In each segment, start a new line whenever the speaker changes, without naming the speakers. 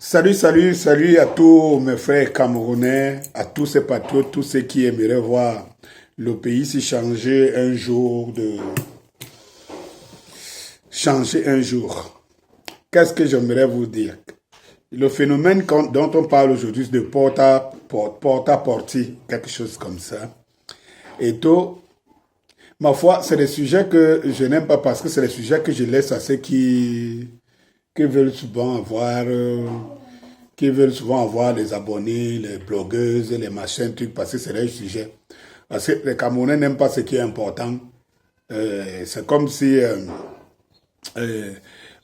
Salut à tous mes frères camerounais, à tous ces patriotes, tous ceux qui aimeraient voir le pays s'y changer un jour. Qu'est-ce que j'aimerais vous dire? Le phénomène dont on parle aujourd'hui de porta-porti, quelque chose comme ça. Et tout, ma foi, c'est des sujets que je n'aime pas parce que c'est des sujets que je laisse à ceux qui veulent souvent avoir, les abonnés, les blogueuses, les machins, trucs, parce que c'est des sujets. Parce que les Camerounais n'aiment pas ce qui est important. C'est comme si, euh,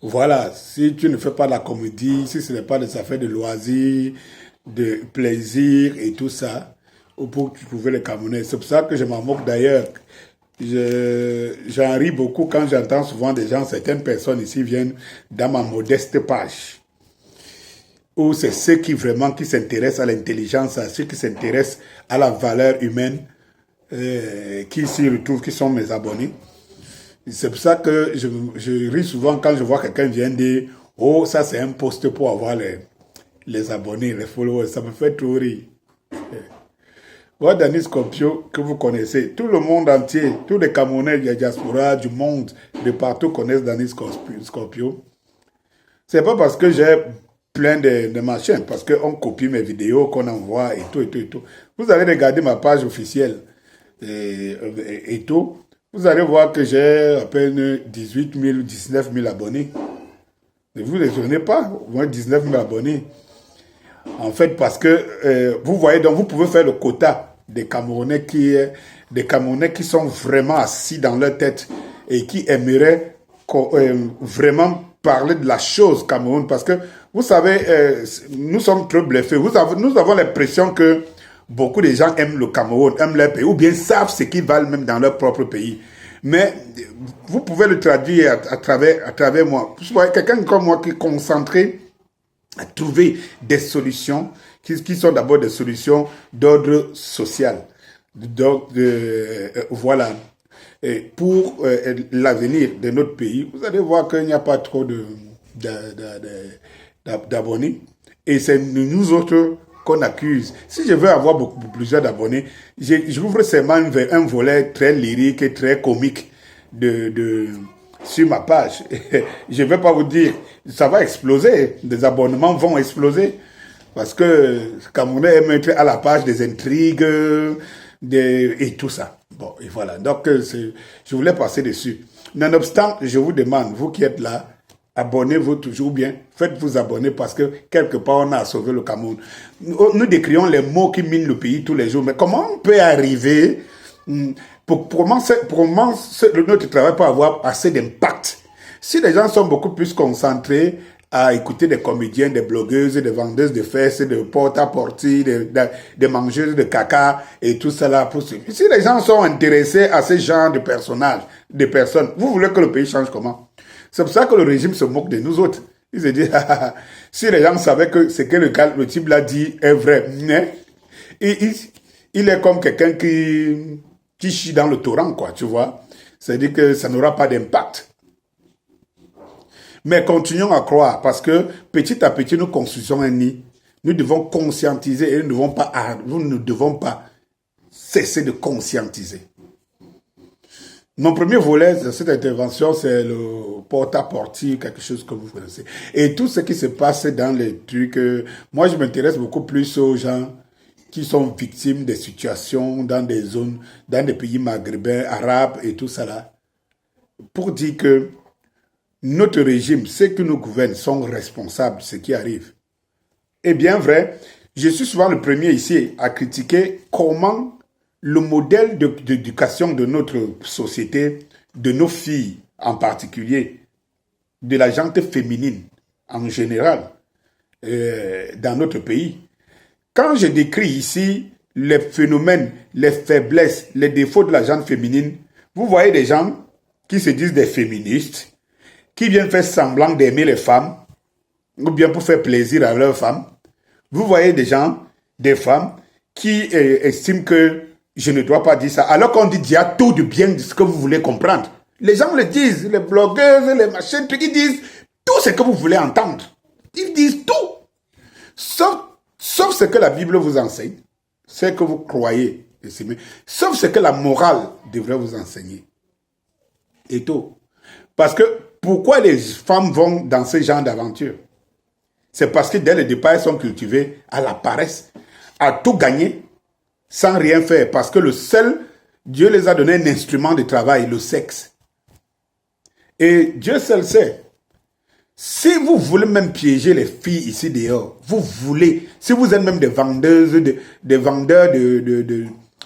voilà, si tu ne fais pas de la comédie, si ce n'est pas des affaires de loisirs, de plaisir et tout ça, pour trouver les Camerounais. C'est pour ça que je m'en moque d'ailleurs. J'en ris beaucoup quand j'entends souvent des gens, certaines personnes ici viennent dans ma modeste page, où c'est ceux qui s'intéressent à l'intelligence, à ceux qui s'intéressent à la valeur humaine, qui s'y retrouvent, qui sont mes abonnés. C'est pour ça que je ris souvent quand je vois quelqu'un vient dire, oh, ça c'est un poste pour avoir les abonnés, les followers. Ça me fait trop rire. Voilà Denis Scorpio que vous connaissez. Tout le monde entier, tous les Camerounais de la diaspora, du monde, de partout connaissent Denis Scorpio. C'est pas parce que j'ai plein de machins, parce qu'on copie mes vidéos, qu'on envoie et tout, et tout, et tout. Vous allez regarder ma page officielle et tout. Vous allez voir que j'ai à peine 18 000, 19 000 abonnés. Ne vous étonnez pas, au moins 19 000 abonnés. En fait, parce que vous voyez, donc vous pouvez faire le quota des Camerounais qui sont vraiment assis dans leur tête et qui aimeraient vraiment parler de la chose Cameroun. Parce que, vous savez, nous sommes trop bluffés. Nous avons l'impression que beaucoup de gens aiment le Cameroun, aiment leur pays, ou bien savent ce qu'ils valent même dans leur propre pays. Mais vous pouvez le traduire à travers moi. Vous voyez, quelqu'un comme moi qui est concentré à trouver des solutions qui sont d'abord des solutions d'ordre social. Donc, voilà. Et pour l'avenir de notre pays, vous allez voir qu'il n'y a pas trop d'abonnés. Et c'est nous autres qu'on accuse. Si je veux avoir plusieurs d'abonnés, j'ouvre seulement un volet très lyrique et très comique sur ma page. Je ne vais pas vous dire, ça va exploser, des abonnements vont exploser, parce que Camerounais aime être à la page des intrigues et tout ça. Bon, et voilà, donc je voulais passer dessus. Nonobstant, je vous demande, vous qui êtes là, abonnez-vous toujours bien, faites-vous abonner parce que quelque part on a sauvé le Cameroun. Nous décrions les mots qui minent le pays tous les jours, mais comment on peut arriver pour notre travail peut avoir assez d'impact? Si les gens sont beaucoup plus concentrés à écouter des comédiens, des blogueuses, des vendeuses de fesses, des porta-porti, des mangeuses de caca et tout cela. Si les gens sont intéressés à ce genre de personnes, vous voulez que le pays change comment? C'est pour ça que le régime se moque de nous autres. Il se dit, si les gens savaient que ce que le type l'a dit est vrai, il est comme quelqu'un qui chie dans le torrent, quoi, tu vois. C'est-à-dire que ça n'aura pas d'impact. Mais continuons à croire, parce que petit à petit, nous construisons un nid. Nous devons conscientiser et nous ne devons pas cesser de conscientiser. Mon premier volet de cette intervention, c'est le porta-porti, quelque chose que vous connaissez. Et tout ce qui se passe dans les trucs, moi je m'intéresse beaucoup plus aux gens qui sont victimes des situations dans des zones, dans des pays maghrébins, arabes et tout ça là, pour dire que notre régime, ceux qui nous gouvernent sont responsables de ce qui arrive. Et bien vrai, je suis souvent le premier ici à critiquer comment le modèle d'éducation de notre société, de nos filles en particulier, de la gente féminine en général, dans notre pays. Quand je décris ici les phénomènes, les faiblesses, les défauts de la gente féminine, vous voyez des gens qui se disent des féministes, qui viennent faire semblant d'aimer les femmes, ou bien pour faire plaisir à leurs femmes. Vous voyez des gens, des femmes, qui estiment que je ne dois pas dire ça, alors qu'on dit déjà tout du bien de ce que vous voulez comprendre. Les gens le disent, les blogueuses, les machins, ils disent tout ce que vous voulez entendre. Ils disent tout. ce que la Bible vous enseigne, ce que vous croyez, sauf ce que la morale devrait vous enseigner. Et tout. Parce que pourquoi les femmes vont dans ce genre d'aventure? C'est parce que dès le départ, elles sont cultivées à la paresse, à tout gagner, sans rien faire. Parce que Dieu les a donné un instrument de travail, le sexe. Et Dieu seul sait. Si vous voulez même piéger les filles ici dehors, vous voulez, si vous êtes même des vendeuses, des vendeurs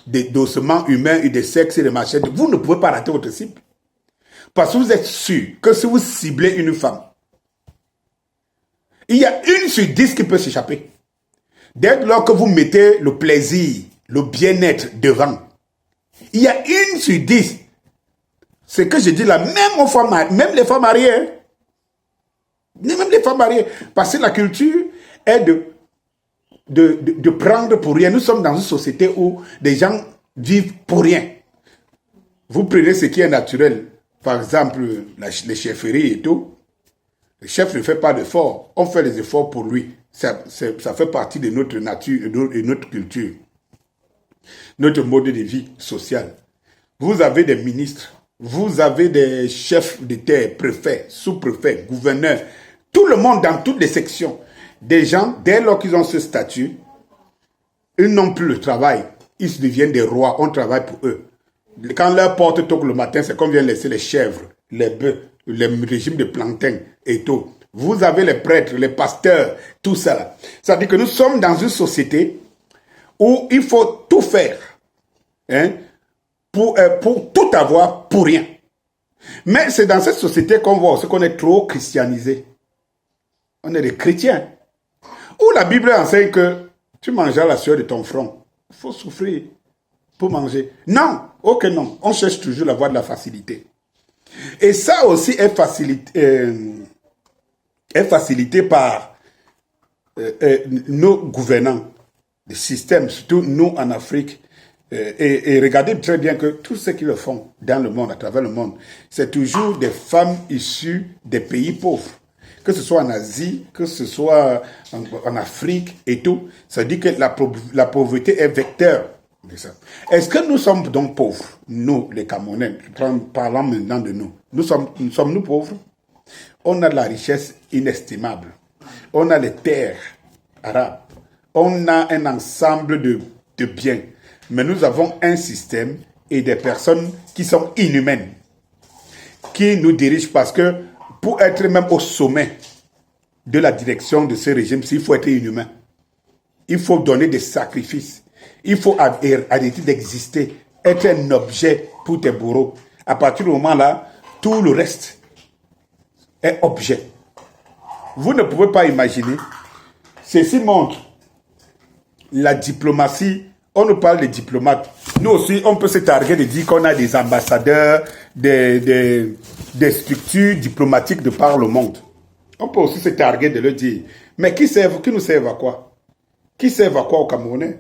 d'ossements humains et de sexe et de machins, vous ne pouvez pas rater votre cible. Parce que vous êtes sûr que si vous ciblez une femme, il y a 1 sur 10 qui peut s'échapper. Dès lors que vous mettez le plaisir, le bien-être devant, il y a 1 sur 10. C'est que je dis là, même les femmes mariées, hein. Même les femmes mariées. Parce que la culture est de prendre pour rien. Nous sommes dans une société où des gens vivent pour rien. Vous prenez ce qui est naturel. Par exemple, les chefferies et tout. Le chef ne fait pas d'efforts. On fait les efforts pour lui. Ça fait partie de notre nature et de notre culture. Notre mode de vie social. Vous avez des ministres. Vous avez des chefs d'État, préfets, sous-préfets, gouverneurs. Tout le monde dans toutes les sections. Des gens, dès lors qu'ils ont ce statut, ils n'ont plus le travail. Ils deviennent des rois. On travaille pour eux. Quand leur porte toque le matin, c'est qu'on vient laisser les chèvres, les bœufs, les régimes de plantain et tout. Vous avez les prêtres, les pasteurs, tout ça. Ça veut dire que nous sommes dans une société où il faut tout faire, hein, pour tout avoir pour rien. Mais c'est dans cette société qu'on voit aussi qu'on est trop christianisé. On est des chrétiens. Où la Bible enseigne que tu mangeras la sueur de ton front. Il faut souffrir pour manger. Non, ok non. On cherche toujours la voie de la facilité. Et ça aussi est facilité par nos gouvernants, les systèmes, surtout nous en Afrique. Et regardez très bien que tout ce qu'ils font dans le monde, à travers le monde, c'est toujours des femmes issues des pays pauvres. Que ce soit en Asie, que ce soit en Afrique et tout. Ça dit que la pauvreté est vecteur de ça. Est-ce que nous sommes donc pauvres, nous, les Camerounais, parlons maintenant de nous. Sommes-nous pauvres? On a de la richesse inestimable. On a les terres arabes. On a un ensemble de biens. Mais nous avons un système et des personnes qui sont inhumaines, qui nous dirigent parce que pour être même au sommet de la direction de ce régime, il faut être inhumain. Il faut donner des sacrifices. Il faut arrêter d'exister, être un objet pour tes bourreaux. À partir du moment-là, tout le reste est objet. Vous ne pouvez pas imaginer. Ceci montre la diplomatie. On nous parle de diplomates. Nous aussi, on peut se targuer de dire qu'on a des ambassadeurs, des structures diplomatiques de par le monde. On peut aussi se targuer de le dire. Mais qui nous servent à quoi? Qui servent à quoi aux Camerounais?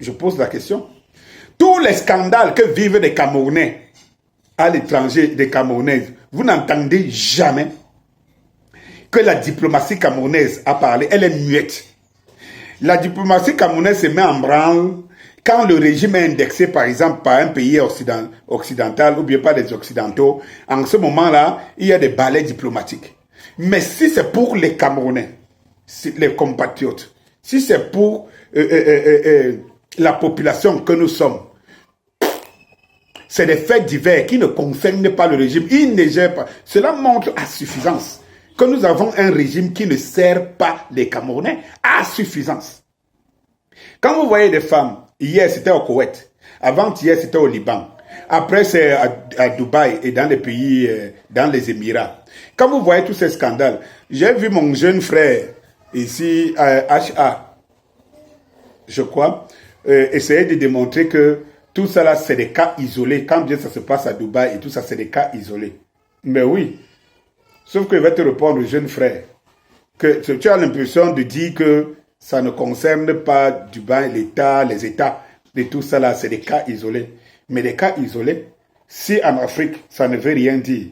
Je pose la question. Tous les scandales que vivent les Camerounais à l'étranger, des Camerounaises, vous n'entendez jamais que la diplomatie camerounaise a parlé. Elle est muette. La diplomatie camerounaise se met en branle quand le régime est indexé, par exemple, par un pays occidental ou bien par des occidentaux. En ce moment-là, il y a des balais diplomatiques. Mais si c'est pour les Camerounais, les compatriotes, si c'est pour la population que nous sommes, c'est des faits divers qui ne concernent pas le régime. Ils ne gèrent pas. Cela montre à suffisance que nous avons un régime qui ne sert pas les Camerounais à suffisance. Quand vous voyez des femmes, hier c'était au Koweït, avant-hier c'était au Liban, après c'est à Dubaï et dans les pays, dans les Émirats. Quand vous voyez tous ces scandales, j'ai vu mon jeune frère ici à HA, je crois, essayer de démontrer que tout ça là c'est des cas isolés. Quand bien ça se passe à Dubaï et tout ça c'est des cas isolés. Mais oui. Sauf qu'il va te répondre, jeune frère, que tu as l'impression de dire que ça ne concerne pas Dubaï, l'État, les États, et tout ça là, c'est des cas isolés. Mais des cas isolés, si en Afrique, ça ne veut rien dire,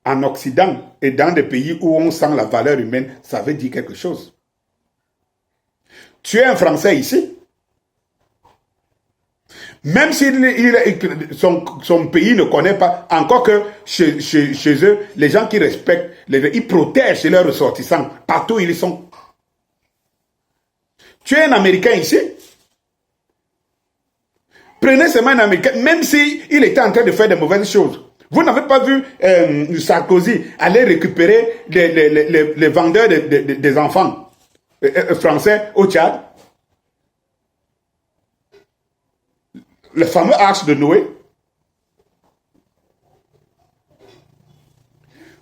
en Occident et dans des pays où on sent la valeur humaine, ça veut dire quelque chose. Tu es un Français ici. Même si son pays ne connaît pas, encore que chez eux, les gens qui respectent, ils protègent leurs ressortissants partout où ils sont. Tu es un Américain ici. Prenez seulement un Américain, même s'il était en train de faire de mauvaises choses. Vous n'avez pas vu Sarkozy aller récupérer les vendeurs des enfants français au Tchad? Le fameux arche de Noé.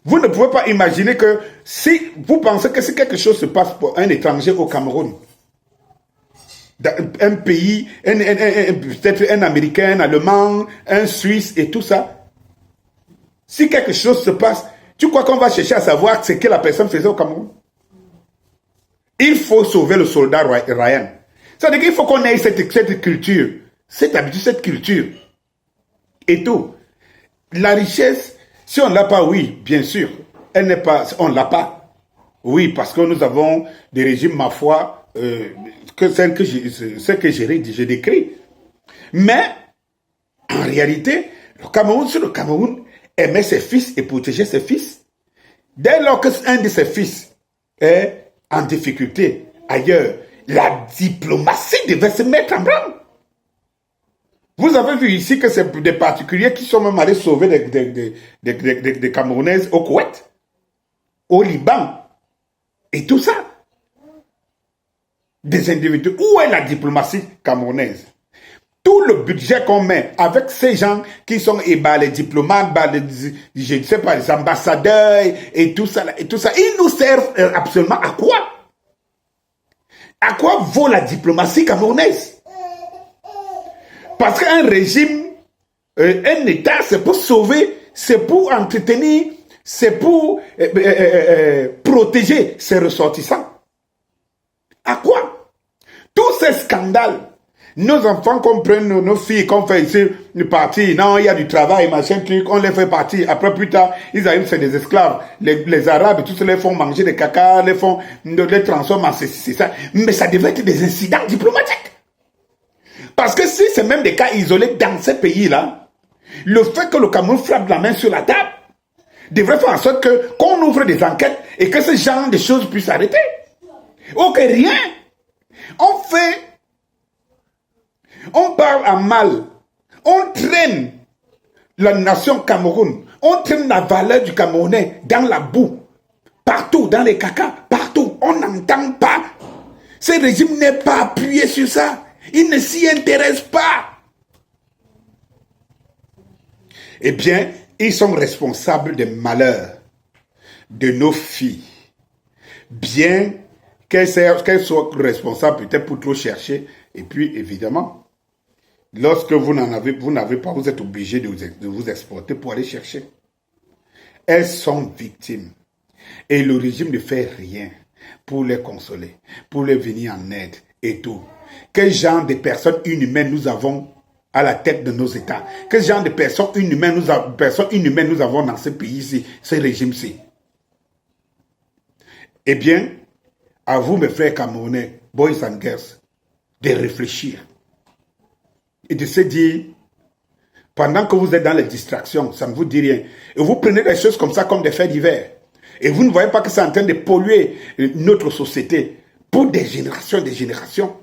Vous ne pouvez pas imaginer que si vous pensez que si quelque chose se passe pour un étranger au Cameroun, un pays, peut-être un Américain, un Allemand, un Suisse et tout ça, si quelque chose se passe, tu crois qu'on va chercher à savoir ce que la personne faisait au Cameroun? Il faut sauver le soldat Ryan. C'est-à-dire qu'il faut qu'on ait cette culture, cette habitude, cette culture. Et tout. La richesse, si on ne l'a pas, oui, bien sûr. Elle n'est pas, on ne l'a pas. Oui, parce que nous avons des régimes, ma foi, que celles que j'ai décrit. Mais, en réalité, le Cameroun aimait ses fils et protégeait ses fils. Dès lors qu'un de ses fils est en difficulté ailleurs, la diplomatie devait se mettre en branle. Vous avez vu ici que c'est des particuliers qui sont même allés sauver des Camerounaises au Koweït, au Liban, et tout ça. Des individus. Où est la diplomatie camerounaise? Tout le budget qu'on met avec ces gens qui sont les diplomates, je ne sais pas, les ambassadeurs et tout ça, ils nous servent absolument à quoi? À quoi vaut la diplomatie camerounaise? Parce qu'un régime, un État, c'est pour sauver, c'est pour entretenir, c'est pour protéger ses ressortissants. À quoi? Tous ces scandales, nos enfants qu'on prenne, nos filles qu'on fait ici, une partie, non, il y a du travail, machin, truc, on les fait partir. Après, plus tard, ils arrivent, c'est des esclaves. Les Arabes, tous les font manger des caca, les transforment en c'est ça. Mais ça devait être des incidents diplomatiques. Parce que si c'est même des cas isolés dans ces pays-là, le fait que le Cameroun frappe la main sur la table devrait faire en sorte qu'on ouvre des enquêtes et que ce genre de choses puissent arrêter. Ok, rien. On parle à mal, on traîne la nation Cameroun, on traîne la valeur du Camerounais dans la boue, partout, dans les cacas, partout, on n'entend pas. Ce régime n'est pas appuyé sur ça, il ne s'y intéresse pas. Eh bien, ils sont responsables des malheurs de nos filles, bien qu'elles soient responsables peut-être pour trop chercher, et puis évidemment, lorsque vous n'avez pas, vous êtes obligé de vous exporter pour aller chercher. Elles sont victimes. Et le régime ne fait rien pour les consoler, pour les venir en aide et tout. Quel genre de personnes inhumaines nous avons à la tête de nos États? Quel genre de personnes inhumaines nous avons dans ce pays-ci, ce régime-ci? Eh bien, à vous, mes frères camerounais, boys and girls, de réfléchir. Et de se dire, pendant que vous êtes dans les distractions, ça ne vous dit rien. Et vous prenez les choses comme ça, comme des faits divers. Et vous ne voyez pas que c'est en train de polluer notre société pour des générations et des générations.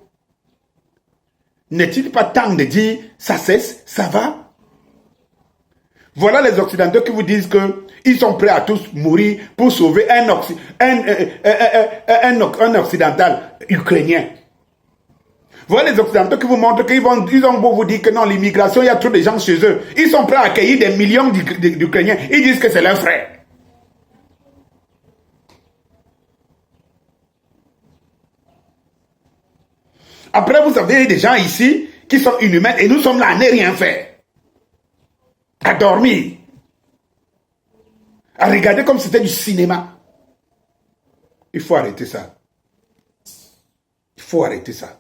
N'est-il pas temps de dire, ça cesse, ça va? Voilà les Occidentaux qui vous disent qu'ils sont prêts à tous mourir pour sauver un Occidental ukrainien. Voilà les Occidentaux qui vous montrent qu'ils ont beau vous dire que non, l'immigration, il y a trop de gens chez eux. Ils sont prêts à accueillir des millions d'Ukrainiens. Ils disent que c'est leurs frères. Après, vous avez des gens ici qui sont inhumains et nous sommes là à ne rien faire. À dormir. À regarder comme si c'était du cinéma. Il faut arrêter ça. Il faut arrêter ça.